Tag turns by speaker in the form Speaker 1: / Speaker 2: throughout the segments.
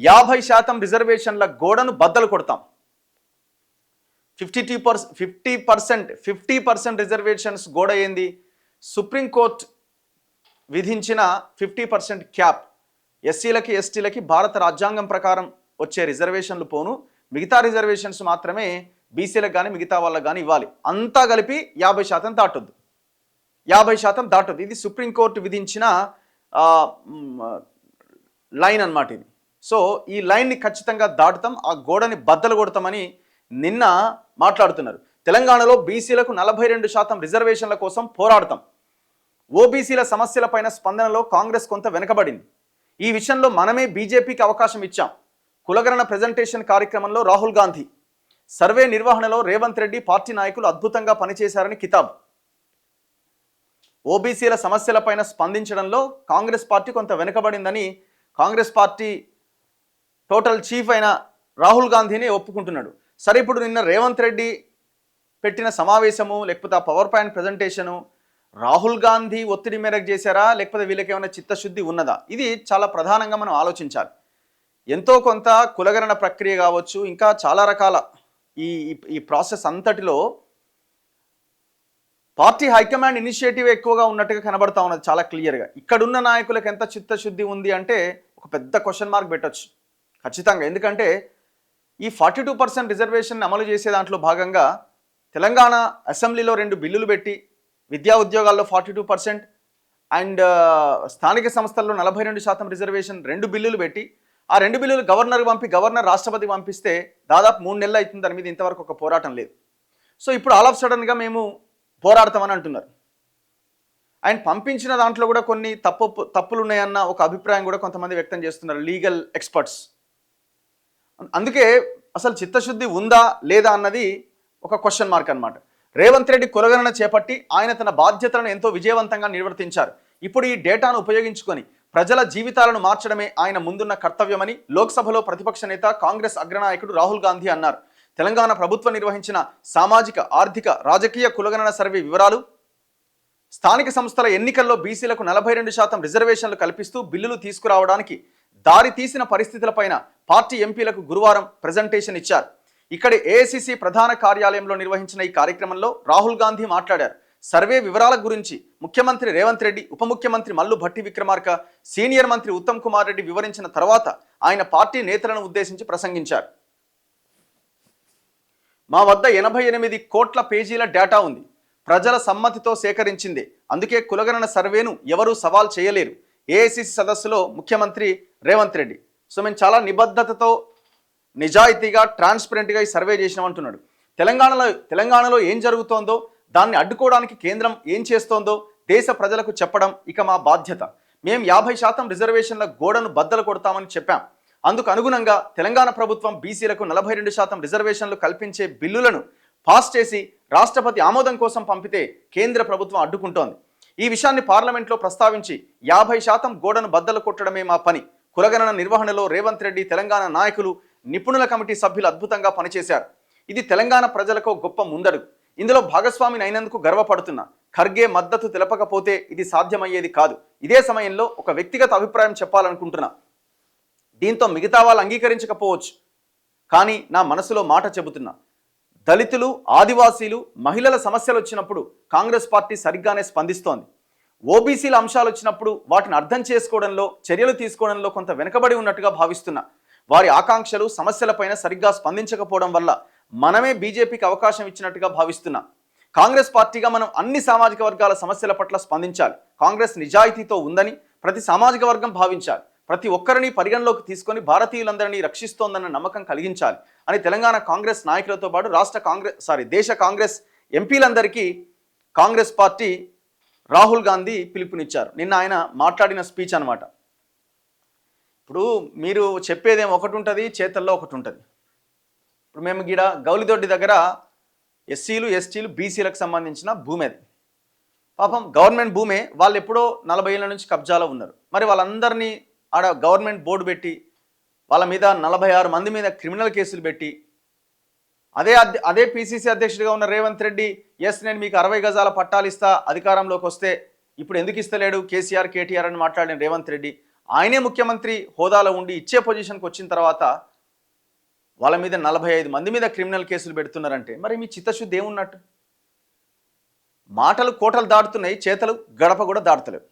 Speaker 1: 50% రిజర్వేషన్ల గోడను బద్దలు కొడతాం. 50% రిజర్వేషన్స్ గోడ ఏంది? సుప్రీంకోర్టు విధించిన 50% క్యాప్. ఎస్సీలకి ఎస్టీలకి భారత రాజ్యాంగం ప్రకారం వచ్చే రిజర్వేషన్లు పోను, మిగతా రిజర్వేషన్స్ మాత్రమే బీసీలకు కానీ మిగతా వాళ్ళకి కానీ ఇవ్వాలి. అంతా కలిపి 50% దాటొద్దు. 50% దాటొద్దు. ఇది సుప్రీంకోర్టు విధించిన లైన్ అన్నమాట ఇది. సో ఈ లైన్ని ఖచ్చితంగా దాటుతాం, ఆ గోడని బద్దలు కొడతామని నిన్న మాట్లాడుతున్నారు. తెలంగాణలో బీసీలకు 42% రిజర్వేషన్ల కోసం పోరాడతాం. ఓబీసీల సమస్యలపైన స్పందనలో కాంగ్రెస్ కొంత వెనుకబడింది. ఈ విషయంలో మనమే బీజేపీకి అవకాశం ఇచ్చాం. కులగణన ప్రెజెంటేషన్ కార్యక్రమంలో రాహుల్ గాంధీ, సర్వే నిర్వహణలో రేవంత్ రెడ్డి పార్టీ నాయకులు అద్భుతంగా పనిచేశారని కితాబ్. ఓబీసీల సమస్యలపైన స్పందించడంలో కాంగ్రెస్ పార్టీ కొంత వెనుకబడిందని కాంగ్రెస్ పార్టీ టోటల్ చీఫ్ అయిన రాహుల్ గాంధీని ఒప్పుకుంటున్నాడు. సరే, ఇప్పుడు నిన్న రేవంత్ రెడ్డి పెట్టిన సమావేశము లేకపోతే ఆ power point presentation Rahul Gandhi ఒత్తిడి మేరకు చేశారా, లేకపోతే వీళ్ళకి ఏమైనా చిత్తశుద్ధి ఉన్నదా? ఇది చాలా ప్రధానంగా మనం ఆలోచించాలి. ఎంతో కొంత కులగణన ప్రక్రియ కావచ్చు, ఇంకా చాలా రకాల ఈ ప్రాసెస్ అంతటిలో పార్టీ హైకమాండ్ ఇనిషియేటివ్ ఎక్కువగా ఉన్నట్టుగా కనబడతా ఉన్నది చాలా క్లియర్గా. ఇక్కడున్న నాయకులకు ఎంత చిత్తశుద్ధి ఉంది అంటే ఒక పెద్ద క్వశ్చన్ మార్క్ పెట్టచ్చు ఖచ్చితంగా. ఎందుకంటే ఈ 42% రిజర్వేషన్ అమలు చేసే దాంట్లో భాగంగా తెలంగాణ అసెంబ్లీలో 2 బిల్లులు పెట్టి, విద్యా ఉద్యోగాల్లో 42% అండ్ స్థానిక సంస్థల్లో 42% రిజర్వేషన్ 2 బిల్లులు పెట్టి, ఆ 2 బిల్లులు గవర్నర్కి పంపి గవర్నర్ రాష్ట్రపతి పంపిస్తే దాదాపు 3 నెలలు అవుతుంది. దాని మీద ఇంతవరకు ఒక పోరాటం లేదు. సో ఇప్పుడు ఆల్ ఆఫ్ సడన్గా మేము పోరాడతామని అంటున్నారు. ఆయన పంపించిన దాంట్లో కూడా కొన్ని తప్పులు ఉన్నాయన్న ఒక అభిప్రాయం కూడా కొంతమంది వ్యక్తం చేస్తున్నారు లీగల్ ఎక్స్పర్ట్స్. అందుకే అసలు చిత్తశుద్ధి ఉందా లేదా అన్నది ఒక క్వశ్చన్ మార్క్ అన్నమాట. రేవంత్ రెడ్డి కులగణన చేపట్టి ఆయన తన బాధ్యతలను ఎంతో విజయవంతంగా నిర్వర్తించారు. ఇప్పుడు ఈ డేటాను ఉపయోగించుకొని ప్రజల జీవితాలను మార్చడమే ఆయన ముందున్న కర్తవ్యమని లోక్సభలో ప్రతిపక్ష నేత కాంగ్రెస్ అగ్రనాయకుడు రాహుల్ గాంధీ అన్నారు. తెలంగాణ ప్రభుత్వం నిర్వహించిన సామాజిక, ఆర్థిక, రాజకీయ కులగణన సర్వే వివరాలు, స్థానిక సంస్థల ఎన్నికల్లో బీసీలకు 42% రిజర్వేషన్లు కల్పిస్తూ బిల్లులు తీసుకురావడానికి దారి తీసిన పరిస్థితులపైన పార్టీ ఎంపీలకు గురువారం ప్రెజెంటేషన్ ఇచ్చారు. ఇక్కడి ఏఐసీసీ ప్రధాన కార్యాలయంలో నిర్వహించిన ఈ కార్యక్రమంలో రాహుల్ గాంధీ మాట్లాడారు. సర్వే వివరాల గురించి ముఖ్యమంత్రి రేవంత్ రెడ్డి, ఉప ముఖ్యమంత్రి మల్లు భట్టి విక్రమార్క, సీనియర్ మంత్రి ఉత్తమ్ కుమార్ రెడ్డి వివరించిన తర్వాత ఆయన పార్టీ నేతలను ఉద్దేశించి ప్రసంగించారు. మా వద్ద 88 కోట్ల పేజీల డేటా ఉంది. ప్రజల సమ్మతితో సేకరించింది. అందుకే కులగణన సర్వేను ఎవరూ సవాల్ చేయలేరు. ఏఐసీసీ సదస్సులో ముఖ్యమంత్రి రేవంత్ రెడ్డి. సో మేము చాలా నిబద్ధతతో, నిజాయితీగా, ట్రాన్స్పరెంట్గా ఈ సర్వే చేసినామంటున్నాడు. తెలంగాణలో ఏం జరుగుతోందో, దాన్ని అడ్డుకోవడానికి కేంద్రం ఏం చేస్తోందో దేశ ప్రజలకు చెప్పడం ఇక మా బాధ్యత. మేము 50% రిజర్వేషన్ల గోడను బద్దలు కొడతామని చెప్పాం. అందుకు అనుగుణంగా తెలంగాణ ప్రభుత్వం బీసీలకు 42% రిజర్వేషన్లు కల్పించే బిల్లులను పాస్ చేసి రాష్ట్రపతి ఆమోదం కోసం పంపితే కేంద్ర ప్రభుత్వం అడ్డుకుంటోంది. ఈ విషయాన్ని పార్లమెంట్లో ప్రస్తావించి 50% గోడను బద్దలు కొట్టడమే మా పని. కులగణన నిర్వహణలో రేవంత్ రెడ్డి, తెలంగాణ నాయకులు, నిపుణుల కమిటీ సభ్యులు అద్భుతంగా పనిచేశారు. ఇది తెలంగాణ ప్రజలకు గొప్ప ముందడుగు. ఇందులో భాగస్వామిని అయినందుకు గర్వపడుతున్నా. ఖర్గే మద్దతు తెలపకపోతే ఇది సాధ్యమయ్యేది కాదు. ఇదే సమయంలో ఒక వ్యక్తిగత అభిప్రాయం చెప్పాలనుకుంటున్నా. దీంతో మిగతా వాళ్ళు అంగీకరించకపోవచ్చు, కానీ నా మనసులో మాట చెబుతున్నా. దళితులు, ఆదివాసీలు, మహిళల సమస్యలు వచ్చినప్పుడు కాంగ్రెస్ పార్టీ సరిగ్గానే స్పందిస్తోంది. ఓబీసీల అంశాలు వచ్చినప్పుడు వాటిని అర్థం చేసుకోవడంలో, చర్యలు తీసుకోవడంలో కొంత వెనుకబడి ఉన్నట్టుగా భావిస్తున్నా. వారి ఆకాంక్షలు, సమస్యలపైన సరిగ్గా స్పందించకపోవడం వల్ల మనమే బీజేపీకి అవకాశం ఇచ్చినట్టుగా భావిస్తున్నా. కాంగ్రెస్ పార్టీగా మనం అన్ని సామాజిక వర్గాల సమస్యల పట్ల స్పందించాలి. కాంగ్రెస్ నిజాయితీతో ఉందని ప్రతి సామాజిక వర్గం భావించాలి. ప్రతి ఒక్కరిని పరిగణలోకి తీసుకొని భారతీయులందరినీ రక్షిస్తోందన్న నమ్మకం కలిగించాలి అని తెలంగాణ కాంగ్రెస్ నాయకులతో పాటు దేశ కాంగ్రెస్ ఎంపీలందరికీ కాంగ్రెస్ పార్టీ రాహుల్ గాంధీ పిలుపునిచ్చారు. నిన్న ఆయన మాట్లాడిన స్పీచ్ అనమాట. ఇప్పుడు మీరు చెప్పేదేం ఒకటి ఉంటుంది, చేతల్లో ఒకటి ఉంటుంది. ఇప్పుడు మేము గీడ గౌలిదొడ్డి దగ్గర ఎస్సీలు, ఎస్టీలు, బీసీలకు సంబంధించిన భూమి అది. పాపం గవర్నమెంట్ భూమే, వాళ్ళు ఎప్పుడో 40 ఏళ్ళ నుంచి కబ్జాలో ఉన్నారు. మరి వాళ్ళందరినీ ఆడ గవర్నమెంట్ బోర్డు పెట్టి వాళ్ళ మీద 46 మంది మీద క్రిమినల్ కేసులు పెట్టి అదే పీసీసీ అధ్యక్షుడిగా ఉన్న రేవంత్ రెడ్డి నేను మీకు 60 గజాల పట్టాలు ఇస్తా అధికారంలోకి వస్తే, ఇప్పుడు ఎందుకు ఇస్తలేడు కేసీఆర్, కేటీఆర్ అని మాట్లాడిన రేవంత్ రెడ్డి ఆయనే ముఖ్యమంత్రి హోదాలో ఉండి ఇచ్చే పొజిషన్కి వచ్చిన తర్వాత వాళ్ళ మీద 45 మంది మీద క్రిమినల్ కేసులు పెడుతున్నారంటే మరి మీ చిత్తశుద్ధి ఏమున్నట్టు? మాటలు కోటలు దాటుతున్నాయి, చేతలు గడప కూడా దాటుతలేవు.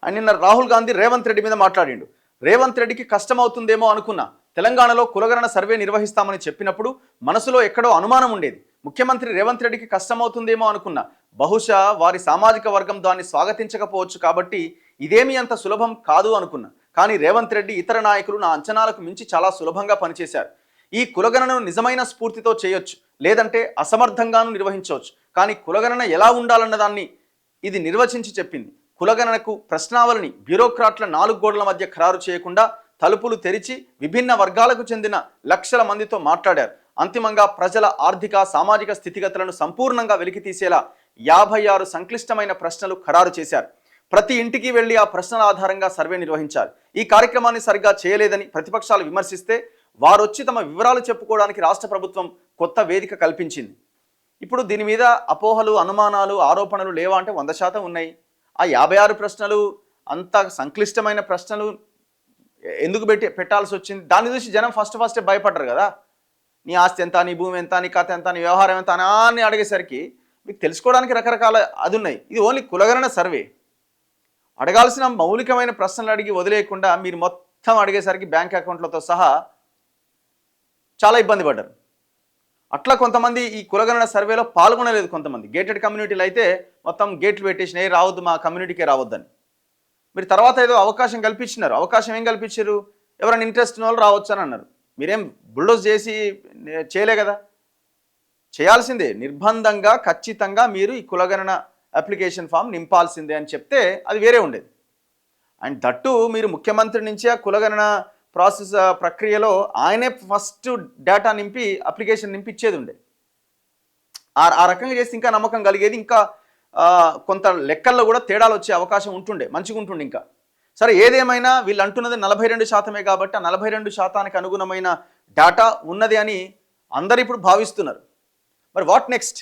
Speaker 1: అని నిన్న రాహుల్ గాంధీ రేవంత్ రెడ్డి మీద మాట్లాడిండు. రేవంత్ రెడ్డికి కష్టమవుతుందేమో అనుకున్నా, తెలంగాణలో కులగణన సర్వే నిర్వహిస్తామని చెప్పినప్పుడు మనసులో ఎక్కడో అనుమానం ఉండేది. ముఖ్యమంత్రి రేవంత్ రెడ్డికి కష్టమవుతుందేమో అనుకున్నా, బహుశా వారి సామాజిక వర్గం దాన్ని స్వాగతించకపోవచ్చు కాబట్టి ఇదేమీ అంత సులభం కాదు అనుకున్నా. కానీ రేవంత్ రెడ్డి ఇతర నాయకులు నా అంచనాలకు మించి చాలా సులభంగా పనిచేశారు. ఈ కులగణనను నిజమైన స్ఫూర్తితో చేయొచ్చు, లేదంటే అసమర్థంగాను నిర్వహించవచ్చు. కానీ కులగణన ఎలా ఉండాలన్న దాన్ని ఇది నిర్వచించి చెప్పింది. కులగణనకు ప్రశ్నావళిని బ్యూరోక్రాట్ల 4 గోడల మధ్య ఖరారు చేయకుండా తలుపులు తెరిచి విభిన్న వర్గాలకు చెందిన లక్షల మందితో మాట్లాడారు. అంతిమంగా ప్రజల ఆర్థిక సామాజిక స్థితిగతులను సంపూర్ణంగా వెలికితీసేలా 56 సంక్లిష్టమైన ప్రశ్నలు ఖరారు చేశారు. ప్రతి ఇంటికి వెళ్లి ఆ ప్రశ్నల ఆధారంగా సర్వే నిర్వహించాలి. ఈ కార్యక్రమాన్ని సరిగ్గా చేయలేదని ప్రతిపక్షాలు విమర్శిస్తే వారొచ్చి తమ వివరాలు చెప్పుకోవడానికి రాష్ట్ర ప్రభుత్వం కొత్త వేదిక కల్పించింది. ఇప్పుడు దీని మీద అపోహలు, అనుమానాలు, ఆరోపణలు లేవా అంటే 100% ఉన్నాయి. ఆ 56 ప్రశ్నలు అంత సంక్లిష్టమైన ప్రశ్నలు ఎందుకు పెట్టాల్సి వచ్చింది? దాన్ని చూసి జనం ఫస్ట్ భయపడ్డారు కదా. నీ ఆస్తి ఎంత, నీ భూమి ఎంత, నీ కథ ఎంత, నీ వ్యవహారం ఎంత అని అడిగేసరికి మీకు తెలుసుకోవడానికి రకరకాల అది ఉన్నాయి. ఇది ఓన్లీ కులగణన సర్వే. అడగాల్సిన మౌలికమైన ప్రశ్నలు అడిగి వదిలేయకుండా మీరు మొత్తం అడిగేసరికి బ్యాంక్ అకౌంట్లతో సహా చాలా ఇబ్బంది పడ్డారు. అట్లా కొంతమంది ఈ కులగణన సర్వేలో పాల్గొనలేదు. కొంతమంది గేటెడ్ కమ్యూనిటీలు అయితే మొత్తం గేట్లు పెట్టేసినాయి, రావద్దు మా కమ్యూనిటీకే రావద్దని. మీరు తర్వాత ఏదో అవకాశం కల్పించినారు. అవకాశం ఏం కల్పించారు? ఎవరైనా ఇంట్రెస్ట్ ఉన్న వాళ్ళు రావచ్చు అని అన్నారు. మీరేం బుల్డోజ్ చేసి చేయలే కదా. చేయాల్సిందే, నిర్బంధంగా ఖచ్చితంగా మీరు ఈ కులగణన అప్లికేషన్ ఫామ్ నింపాల్సిందే అని చెప్తే అది వేరే ఉండేది. అండ్ దట్టు మీరు ముఖ్యమంత్రి నుంచి ఆ కులగణన ప్రాసెస్ ప్రక్రియలో ఆయనే ఫస్ట్ డేటా నింపి అప్లికేషన్ నింపి ఇచ్చేది ఉండే. ఆ రకంగా చేస్తే ఇంకా నమ్మకం కలిగేది. ఇంకా కొంత లెక్కల్లో కూడా తేడాలు వచ్చే అవకాశం ఉంటుండే, మంచిగా ఉంటుండే. ఇంకా సరే, ఏదేమైనా వీళ్ళు అంటున్నది 42% కాబట్టి ఆ 42%కి అనుగుణమైన డేటా ఉన్నది అని అందరు ఇప్పుడు భావిస్తున్నారు. మరి వాట్ నెక్స్ట్?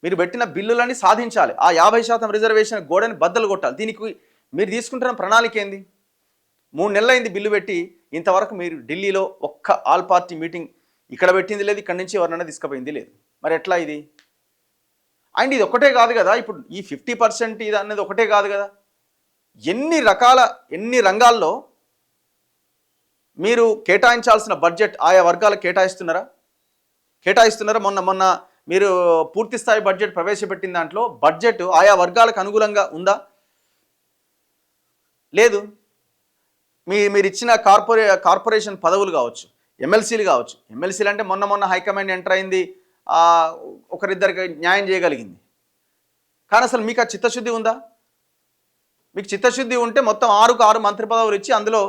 Speaker 1: మీరు పెట్టిన బిల్లులన్నీ సాధించాలి. ఆ 50% రిజర్వేషన్ గోడని బద్దలు కొట్టాలి. దీనికి మీరు తీసుకుంటున్న ప్రణాళిక ఏంది? 3 నెలలైంది బిల్లు పెట్టి, ఇంతవరకు మీరు ఢిల్లీలో ఒక్క ఆల్ పార్టీ మీటింగ్ ఇక్కడ పెట్టింది లేదు, ఇక్కడి నుంచి ఎవరినైనా తీసుకుపోయింది లేదు. మరి ఎట్లా ఇది? అండ్ ఇది ఒకటే కాదు కదా, ఇప్పుడు ఈ 50% ఇది అనేది ఒకటే కాదు కదా. ఎన్ని రంగాల్లో మీరు కేటాయించాల్సిన బడ్జెట్ ఆయా వర్గాలకు కేటాయిస్తున్నారా? మొన్న మీరు పూర్తి స్థాయి బడ్జెట్ ప్రవేశపెట్టిన దాంట్లో బడ్జెట్ ఆయా వర్గాలకు అనుకూలంగా ఉందా? లేదు. మీరు ఇచ్చిన కార్పొరేషన్ పదవులు కావచ్చు, ఎమ్మెల్సీలు కావచ్చు. ఎమ్మెల్సీలు అంటే మొన్న హైకమాండ్ ఎంటర్ అయింది, ఒకరిద్దరికి న్యాయం చేయగలిగింది. కానీ అసలు మీకు ఆ చిత్తశుద్ధి ఉందా? మీకు చిత్తశుద్ధి ఉంటే మొత్తం 6 మంత్రి పదవులు ఇచ్చి అందులో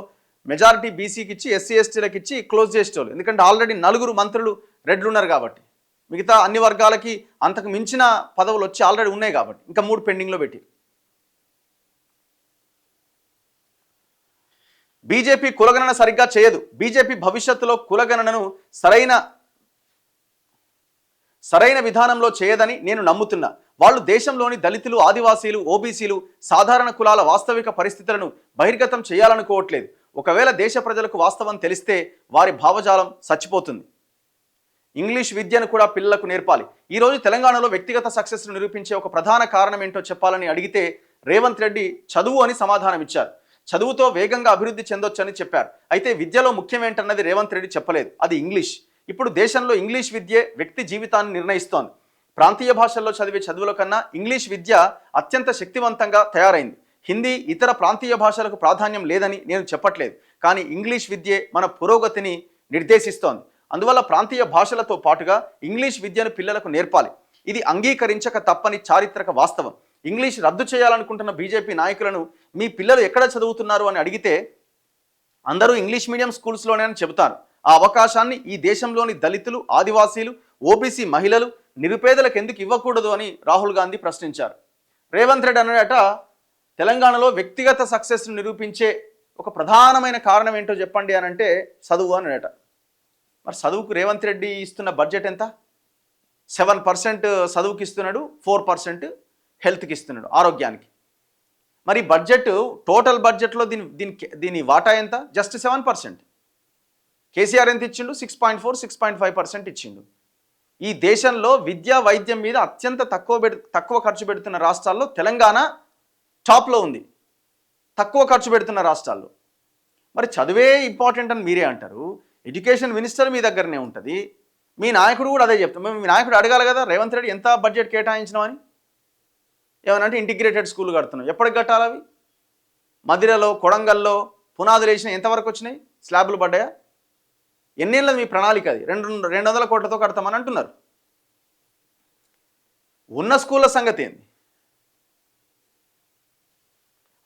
Speaker 1: మెజారిటీ బీసీకి ఇచ్చి ఎస్సీ ఎస్టీలకు ఇచ్చి క్లోజ్ చేసేవాళ్ళు. ఎందుకంటే ఆల్రెడీ 4 మంత్రులు రెడ్లు ఉన్నారు కాబట్టి, మిగతా అన్ని వర్గాలకి అంతకు మించిన పదవులు వచ్చి ఆల్రెడీ ఉన్నాయి కాబట్టి ఇంకా 3 పెండింగ్లో పెట్టి. బీజేపీ కులగణన సరిగ్గా చేయదు. బీజేపీ భవిష్యత్తులో కులగణనను సరైన విధానంలో చేయదని నేను నమ్ముతున్నా. వాళ్ళు దేశంలోని దళితులు, ఆదివాసీలు, ఓబీసీలు, సాధారణ కులాల వాస్తవిక పరిస్థితులను బహిర్గతం చేయాలనుకోవట్లేదు. ఒకవేళ దేశ ప్రజలకు వాస్తవం తెలిస్తే వారి భావజాలం చచ్చిపోతుంది. ఇంగ్లీష్ విద్యను కూడా పిల్లలకు నేర్పాలి. ఈరోజు తెలంగాణలో వ్యక్తిగత సక్సెస్ను నిరూపించే ఒక ప్రధాన కారణం ఏంటో చెప్పాలని అడిగితే రేవంత్ రెడ్డి చదువు అని సమాధానం ఇచ్చారు. చదువుతో వేగంగా అభివృద్ధి చెందొచ్చని చెప్పారు. అయితే విద్యలో ముఖ్యం ఏంటన్నది రేవంత్ రెడ్డి చెప్పలేదు. అది ఇంగ్లీష్. ఇప్పుడు దేశంలో ఇంగ్లీష్ విద్యే వ్యక్తి జీవితాన్ని నిర్ణయిస్తోంది. ప్రాంతీయ భాషల్లో చదివే చదువుల కన్నా ఇంగ్లీష్ విద్య అత్యంత శక్తివంతంగా తయారైంది. హిందీ, ఇతర ప్రాంతీయ భాషలకు ప్రాధాన్యం లేదని నేను చెప్పట్లేదు. కానీ ఇంగ్లీష్ విద్యే మన పురోగతిని నిర్దేశిస్తోంది. అందువల్ల ప్రాంతీయ భాషలతో పాటుగా ఇంగ్లీష్ విద్యను పిల్లలకు నేర్పాలి. ఇది అంగీకరించక తప్పని చారిత్రక వాస్తవం. ఇంగ్లీష్ రద్దు చేయాలనుకుంటున్న బీజేపీ నాయకులను మీ పిల్లలు ఎక్కడ చదువుతున్నారు అని అడిగితే అందరూ ఇంగ్లీష్ మీడియం స్కూల్స్లోనే అని చెబుతారు. ఆ అవకాశాన్ని ఈ దేశంలోని దళితులు, ఆదివాసీలు, ఓబీసీ మహిళలు, నిరుపేదలకు ఎందుకు ఇవ్వకూడదు అని రాహుల్ గాంధీ ప్రశ్నించారు. రేవంత్ రెడ్డి అన్నట తెలంగాణలో వ్యక్తిగత సక్సెస్ను నిరూపించే ఒక ప్రధానమైన కారణం ఏంటో చెప్పండి అని అంటే చదువు అన్నట. మరి చదువుకు రేవంత్ రెడ్డి ఇస్తున్న బడ్జెట్ ఎంత? 7% చదువుకి ఇస్తున్నాడు, 4% హెల్త్కి ఇస్తున్నాడు, ఆరోగ్యానికి. మరి బడ్జెట్, టోటల్ బడ్జెట్లో దీని వాటా ఎంత? జస్ట్ 7%. కేసీఆర్ ఎంత ఇచ్చిండు? 6.4, 6.5% ఇచ్చిండు. ఈ దేశంలో విద్యా వైద్యం మీద అత్యంత తక్కువ ఖర్చు పెడుతున్న రాష్ట్రాల్లో తెలంగాణ టాప్లో ఉంది, తక్కువ ఖర్చు పెడుతున్న రాష్ట్రాల్లో. మరి చదువే ఇంపార్టెంట్ అని మీరే అంటారు, ఎడ్యుకేషన్ మినిస్టర్ మీ దగ్గరనే ఉంటుంది, మీ నాయకుడు కూడా అదే చెప్తాం. మీ నాయకుడు అడగాలి కదా, రేవంత్ రెడ్డి ఎంత బడ్జెట్ కేటాయించినామని. ఏమనంటే ఇంటిగ్రేటెడ్ స్కూల్ కడుతున్నాం, ఎప్పటికి కట్టాలి అవి? మదిరలో, కొడంగల్లో పునాదులు వేసిన ఎంతవరకు వచ్చినాయి? స్లాబ్లు పడ్డాయా? ఎన్నేళ్ళ మీ ప్రణాళిక? అది 200 కోట్లతో కడతామని అంటున్నారు. ఉన్న స్కూళ్ళ సంగతి ఏంది?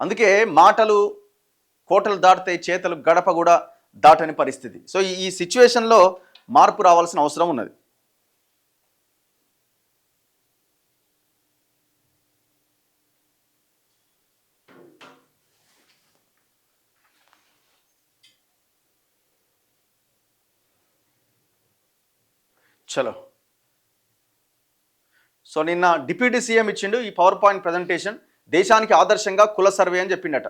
Speaker 1: అందుకే మాటలు కోటలు దాటితే చేతలు గడప కూడా దాటని పరిస్థితి. సో ఈ సిచ్యువేషన్లో మార్పు రావాల్సిన అవసరం ఉన్నది. చలో, సో నిన్న డిప్యూటీ సీఎం ఇచ్చిండు ఈ పవర్ పాయింట్ ప్రజెంటేషన్. దేశానికి ఆదర్శంగా కుల సర్వే అని చెప్పిండట.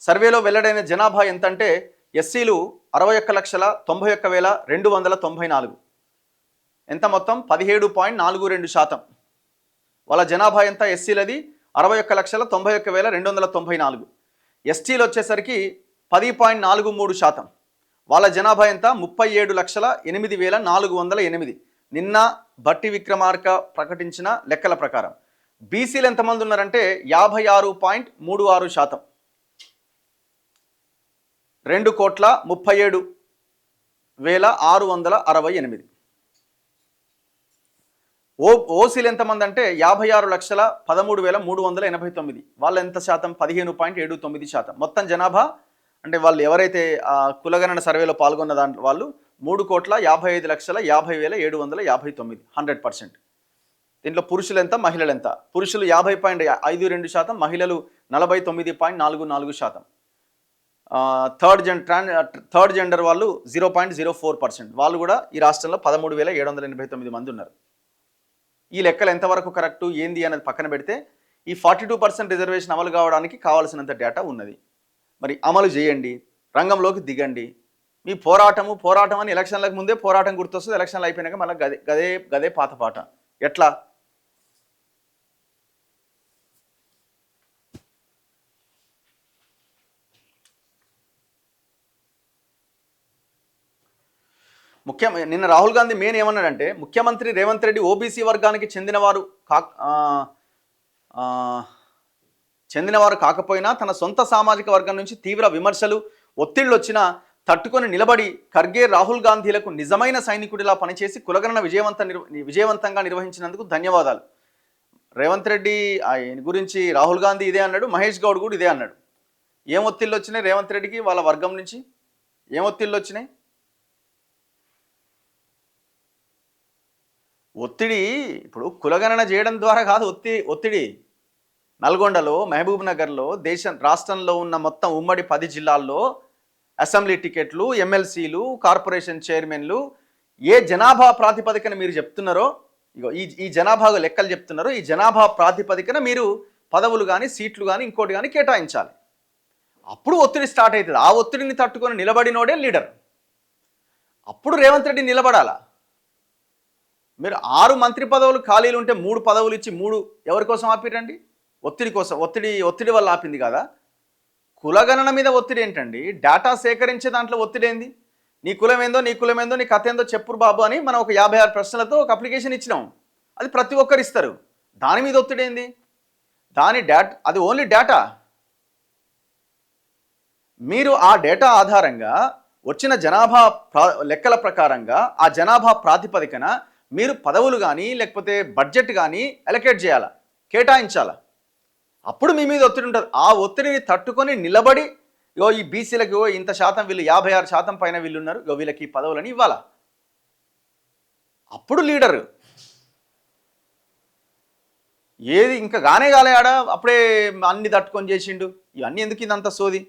Speaker 1: సర్వేలో వెల్లడైన జనాభా ఎంత అంటే ఎస్సీలు 61,91,294. ఎంత మొత్తం? 17.42%. వాళ్ళ జనాభా ఎంత? ఎస్సీలది 61,91,294. ఎస్టీలు వచ్చేసరికి 10.43%. వాళ్ళ జనాభా ఎంత? 37,08,408. నిన్న బట్టి విక్రమార్క ప్రకటించిన లెక్కల ప్రకారం. బీసీలు ఎంతమంది ఉన్నారంటే 56.36%. 2,37,668. ఓసీలు ఎంతమంది అంటే 56,13,389. వాళ్ళు ఎంత శాతం? 15.79%. మొత్తం జనాభా అంటే వాళ్ళు ఎవరైతే కులగణన సర్వేలో పాల్గొన్న దాంట్లో వాళ్ళు 3,55,50,759. 100%. దీంట్లో పురుషులు ఎంత, మహిళలు ఎంత? పురుషులు 50.52%, మహిళలు 49.44%. థర్డ్ జెండర్ వాళ్ళు 0.04%. వాళ్ళు కూడా ఈ రాష్ట్రంలో 13,789 మంది ఉన్నారు. ఈ లెక్కలు ఎంతవరకు కరెక్టు ఏంది అనేది పక్కన పెడితే ఈ 42% రిజర్వేషన్ అమలు కావడానికి కావాల్సినంత డేటా ఉన్నది. మరి అమలు చేయండి, రంగంలోకి దిగండి. మీ పోరాటం అని ఎలక్షన్లకు ముందే పోరాటం గుర్తొస్తుంది, ఎలక్షన్లు అయిపోయినాక మళ్ళీ గదే పాత పాట. ఎట్లా? నిన్న రాహుల్ గాంధీ మెయిన్ ఏమన్నాడంటే, ముఖ్యమంత్రి రేవంత్ రెడ్డి ఓబీసీ వర్గానికి చెందినవారు కాకపోయినా తన సొంత సామాజిక వర్గం నుంచి తీవ్ర విమర్శలు, ఒత్తిళ్లు వచ్చినా తట్టుకొని నిలబడి ఖర్గే, రాహుల్ గాంధీలకు నిజమైన సైనికుడిలా పనిచేసి కులగణన విజయవంతంగా నిర్వహించినందుకు ధన్యవాదాలు. రేవంత్ రెడ్డి ఆయన గురించి రాహుల్ గాంధీ ఇదే అన్నాడు, మహేష్ గౌడ్ కూడా ఇదే అన్నాడు. ఏం ఒత్తిళ్ళు వచ్చినాయి రేవంత్ రెడ్డికి వాళ్ళ వర్గం నుంచి? ఏం ఒత్తిళ్ళు వచ్చినాయి? ఒత్తిడి ఇప్పుడు కులగణన చేయడం ద్వారా కాదు ఒత్తిడి. నల్గొండలో, మహబూబ్ నగర్లో, రాష్ట్రంలో ఉన్న మొత్తం ఉమ్మడి 10 జిల్లాల్లో అసెంబ్లీ టికెట్లు, ఎమ్మెల్సీలు, కార్పొరేషన్ చైర్మన్లు ఏ జనాభా ప్రాతిపదికన మీరు చెప్తున్నారో, ఇగో ఈ జనాభా లెక్కలు చెప్తున్నారో, ఈ జనాభా ప్రాతిపదికన మీరు పదవులు కానీ, సీట్లు కానీ, ఇంకోటి కానీ కేటాయించాలి. అప్పుడు ఒత్తిడి స్టార్ట్ అవుతుంది. ఆ ఒత్తిడిని తట్టుకొని నిలబడినోడే లీడర్. అప్పుడు రేవంత్ రెడ్డి నిలబడాలా. మీరు 6 మంత్రి పదవులు ఖాళీలు ఉంటే 3 పదవులు ఇచ్చి 3 ఎవరి కోసం ఆపిరండి? ఒత్తిడి కోసం. ఒత్తిడి వల్ల ఆపింది కదా. కులగణన మీద ఒత్తిడి ఏంటండి? డేటా సేకరించే దాంట్లో ఒత్తిడి ఏంది? నీ కులం ఏందో, నీ కథ ఏందో చెప్పురు బాబు అని మనం ఒక 56 ప్రశ్నలతో ఒక అప్లికేషన్ ఇచ్చినాం. అది ప్రతి ఒక్కరు ఇస్తారు. దాని మీద ఒత్తిడి ఏంది? అది ఓన్లీ డేటా. మీరు ఆ డేటా ఆధారంగా వచ్చిన జనాభా లెక్కల ప్రకారంగా ఆ జనాభా ప్రాతిపదికన మీరు పదవులు కానీ లేకపోతే బడ్జెట్ కానీ అలొకేట్ చేయాలా, కేటాయించాలా. అప్పుడు మీ మీద ఒత్తిడి ఉంటుంది. ఆ ఒత్తిడిని తట్టుకొని నిలబడి ఈ బీసీలకు ఇంత శాతం, వీళ్ళు 56% పైన వీళ్ళు ఉన్నారు, వీళ్ళకి ఈ పదవులని ఇవ్వాలా. అప్పుడు లీడరు. ఏది ఇంకా కాలే ఆడ అప్పుడే అన్ని తట్టుకొని చేసిండు. ఇవన్నీ ఎందుకు ఇదంతా సోది?